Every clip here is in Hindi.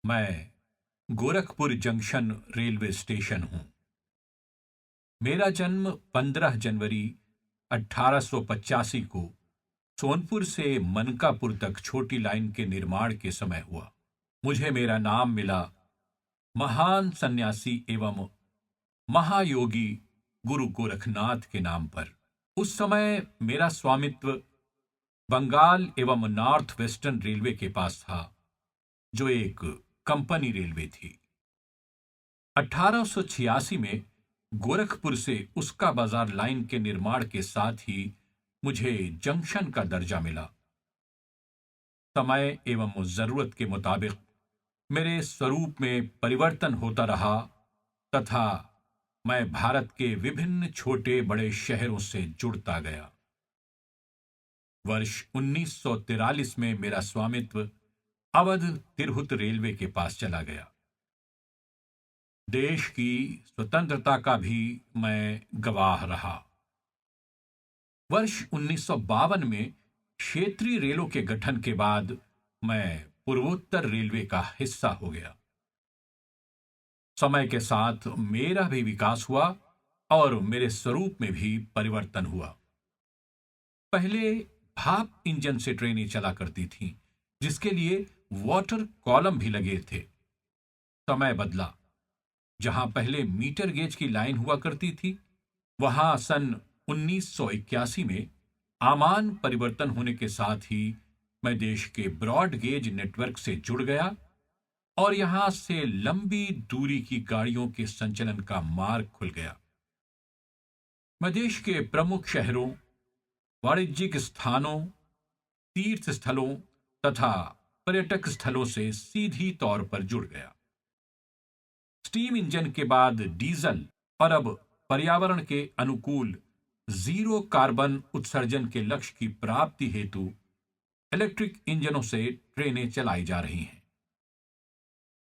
मैं गोरखपुर जंक्शन रेलवे स्टेशन हूं। मेरा जन्म 15 जनवरी 1885 को सोनपुर से मनकापुर तक छोटी लाइन के निर्माण के समय हुआ। मुझे मेरा नाम मिला महान सन्यासी एवं महायोगी गुरु गोरखनाथ के नाम पर। उस समय मेरा स्वामित्व बंगाल एवं नॉर्थ वेस्टर्न रेलवे के पास था, जो एक कंपनी रेलवे थी। 1886 में गोरखपुर से उसका बाजार लाइन के निर्माण के साथ ही मुझे जंक्शन का दर्जा मिला। समय एवं जरूरत के मुताबिक मेरे स्वरूप में परिवर्तन होता रहा तथा मैं भारत के विभिन्न छोटे बड़े शहरों से जुड़ता गया। वर्ष 1943 में मेरा स्वामित्व अवध तिरहुत रेलवे के पास चला गया। देश की स्वतंत्रता का भी मैं गवाह रहा। वर्ष 1952 में क्षेत्रीय रेलों के गठन के बाद मैं पूर्वोत्तर रेलवे का हिस्सा हो गया। समय के साथ मेरा भी विकास हुआ और मेरे स्वरूप में भी परिवर्तन हुआ। पहले भाप इंजन से ट्रेनें चला करती थीं, जिसके लिए वाटर कॉलम भी लगे थे। समय बदला। जहां पहले मीटर गेज की लाइन हुआ करती थी, वहां सन 1981 में आमान परिवर्तन होने के साथ ही मैं देश के ब्रॉड गेज नेटवर्क से जुड़ गया और यहां से लंबी दूरी की गाड़ियों के संचलन का मार्ग खुल गया। मैं देश के प्रमुख शहरों, वाणिज्यिक स्थानों, तीर्थ स्थलों तथा पर्यटक स्थलों से सीधी तौर पर जुड़ गया। स्टीम इंजन के बाद डीजल और अब पर्यावरण के अनुकूल जीरो कार्बन उत्सर्जन के लक्ष्य की प्राप्ति हेतु इलेक्ट्रिक इंजनों से ट्रेनें चलाई जा रही हैं।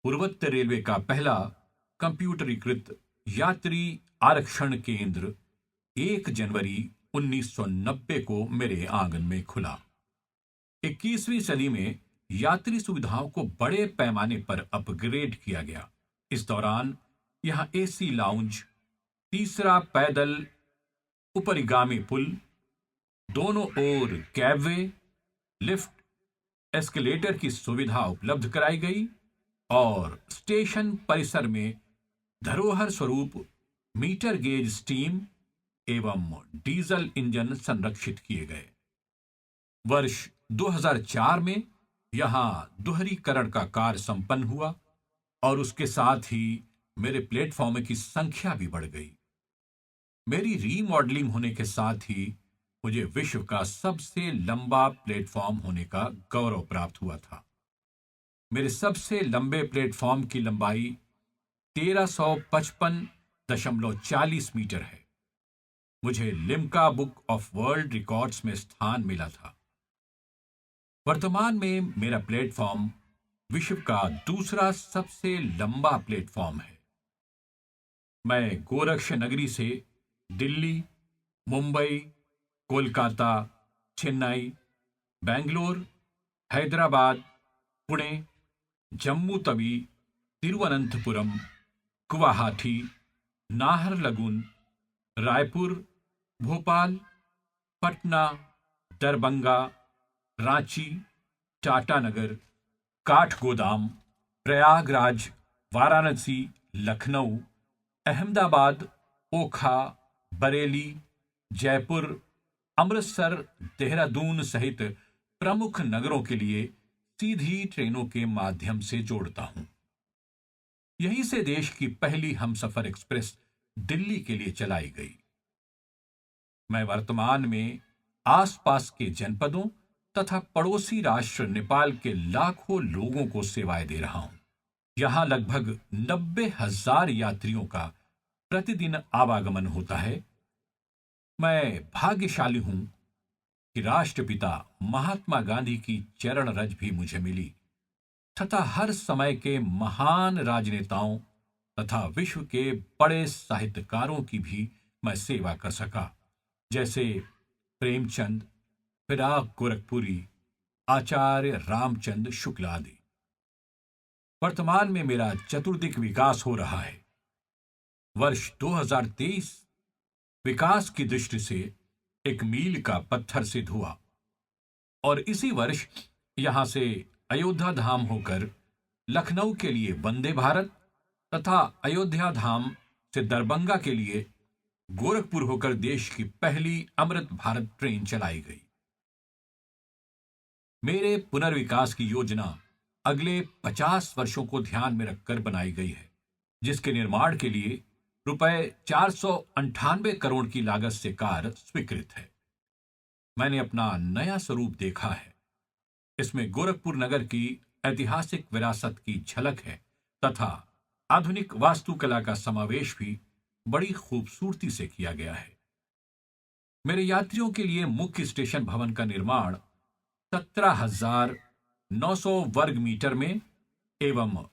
पूर्वोत्तर रेलवे का पहला कंप्यूटरीकृत यात्री आरक्षण केंद्र 1 जनवरी 1990 को मेरे आंगन में खुला। 21वीं सदी में यात्री सुविधाओं को बड़े पैमाने पर अपग्रेड किया गया। इस दौरान यहां एसी लाउंज, तीसरा पैदल उपरिगामी पुल, दोनों ओर कैबवे, लिफ्ट, एस्केलेटर की सुविधा उपलब्ध कराई गई और स्टेशन परिसर में धरोहर स्वरूप मीटर गेज स्टीम एवं डीजल इंजन संरक्षित किए गए। वर्ष 2004 में यहां दोहरीकरण का कार्य संपन्न हुआ और उसके साथ ही मेरे प्लेटफॉर्म की संख्या भी बढ़ गई। मेरी रीमॉडलिंग होने के साथ ही मुझे विश्व का सबसे लंबा प्लेटफॉर्म होने का गौरव प्राप्त हुआ था। मेरे सबसे लंबे प्लेटफॉर्म की लंबाई 1355.40 मीटर है। मुझे Limca book of world records में स्थान मिला था। वर्तमान में मेरा प्लेटफॉर्म विश्व का दूसरा सबसे लंबा प्लेटफॉर्म है। मैं गोरक्ष नगरी से दिल्ली, मुंबई, कोलकाता, चेन्नई, बेंगलोर, हैदराबाद, पुणे, जम्मू तवी, तिरुवनंतपुरम, गुवाहाटी, नाहरलगुन, रायपुर, भोपाल, पटना, दरभंगा, रांची, टाटानगर, काठगोदाम, प्रयागराज, वाराणसी, लखनऊ, अहमदाबाद, ओखा, बरेली, जयपुर, अमृतसर, देहरादून सहित प्रमुख नगरों के लिए सीधी ट्रेनों के माध्यम से जोड़ता हूं। यहीं से देश की पहली हमसफर एक्सप्रेस दिल्ली के लिए चलाई गई। मैं वर्तमान में आसपास के जनपदों तथा पड़ोसी राष्ट्र नेपाल के लाखों लोगों को सेवाएं दे रहा हूं। यहां लगभग 90,000 यात्रियों का प्रतिदिन आवागमन होता है। मैं भाग्यशाली हूं कि राष्ट्रपिता महात्मा गांधी की चरण रज भी मुझे मिली तथा हर समय के महान राजनेताओं तथा विश्व के बड़े साहित्यकारों की भी मैं सेवा कर सका, जैसे प्रेमचंद, फिराक गोरखपुरी, आचार्य रामचंद्र शुक्ल आदि। वर्तमान में मेरा चतुर्दिक विकास हो रहा है। वर्ष 2023 विकास की दृष्टि से एक मील का पत्थर सिद्ध हुआ और इसी वर्ष यहां से अयोध्या धाम होकर लखनऊ के लिए वंदे भारत तथा अयोध्या धाम से दरभंगा के लिए गोरखपुर होकर देश की पहली अमृत भारत ट्रेन चलाई गई। मेरे पुनर्विकास की योजना अगले 50 वर्षों को ध्यान में रखकर बनाई गई है, जिसके निर्माण के लिए रुपए 498 करोड़ की लागत से कार्य स्वीकृत है। मैंने अपना नया स्वरूप देखा है। इसमें गोरखपुर नगर की ऐतिहासिक विरासत की झलक है तथा आधुनिक वास्तुकला का समावेश भी बड़ी खूबसूरती से किया गया है। मेरे यात्रियों के लिए मुख्य स्टेशन भवन का निर्माण 17,900 वर्ग मीटर में एवं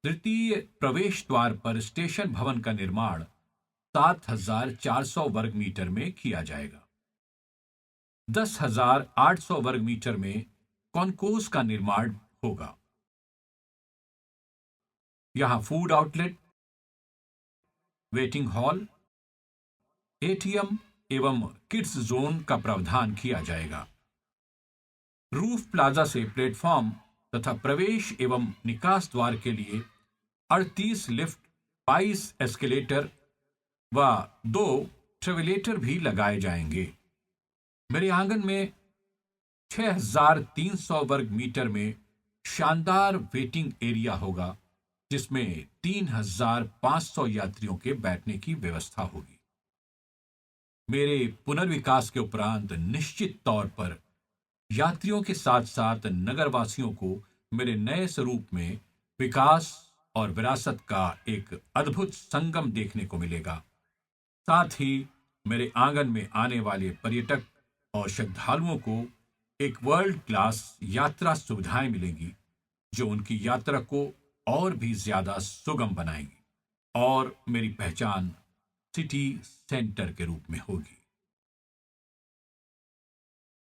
तृतीय प्रवेश द्वार पर स्टेशन भवन का निर्माण 7,400 वर्ग मीटर में किया जाएगा। 10,800 वर्ग मीटर में कॉन्कोर्स का निर्माण होगा। यहां food outlet, waiting hall, ATM एवं किड्स जोन का प्रावधान किया जाएगा। रूफ प्लाजा से प्लेटफॉर्म तथा प्रवेश एवं निकास द्वार के लिए 38 लिफ्ट, 22 एस्केलेटर व 2 ट्रेवलेटर भी लगाए जाएंगे। मेरे आंगन में 6,300 वर्ग मीटर में शानदार वेटिंग एरिया होगा, जिसमें 3,500 यात्रियों के बैठने की व्यवस्था होगी। मेरे पुनर्विकास के उपरांत निश्चित तौर पर यात्रियों के साथ साथ नगरवासियों को मेरे नए स्वरूप में विकास और विरासत का एक अद्भुत संगम देखने को मिलेगा। साथ ही मेरे आंगन में आने वाले पर्यटक और श्रद्धालुओं को एक वर्ल्ड क्लास यात्रा सुविधाएं मिलेंगी, जो उनकी यात्रा को और भी ज्यादा सुगम बनाएंगी और मेरी पहचान सिटी सेंटर के रूप में होगी।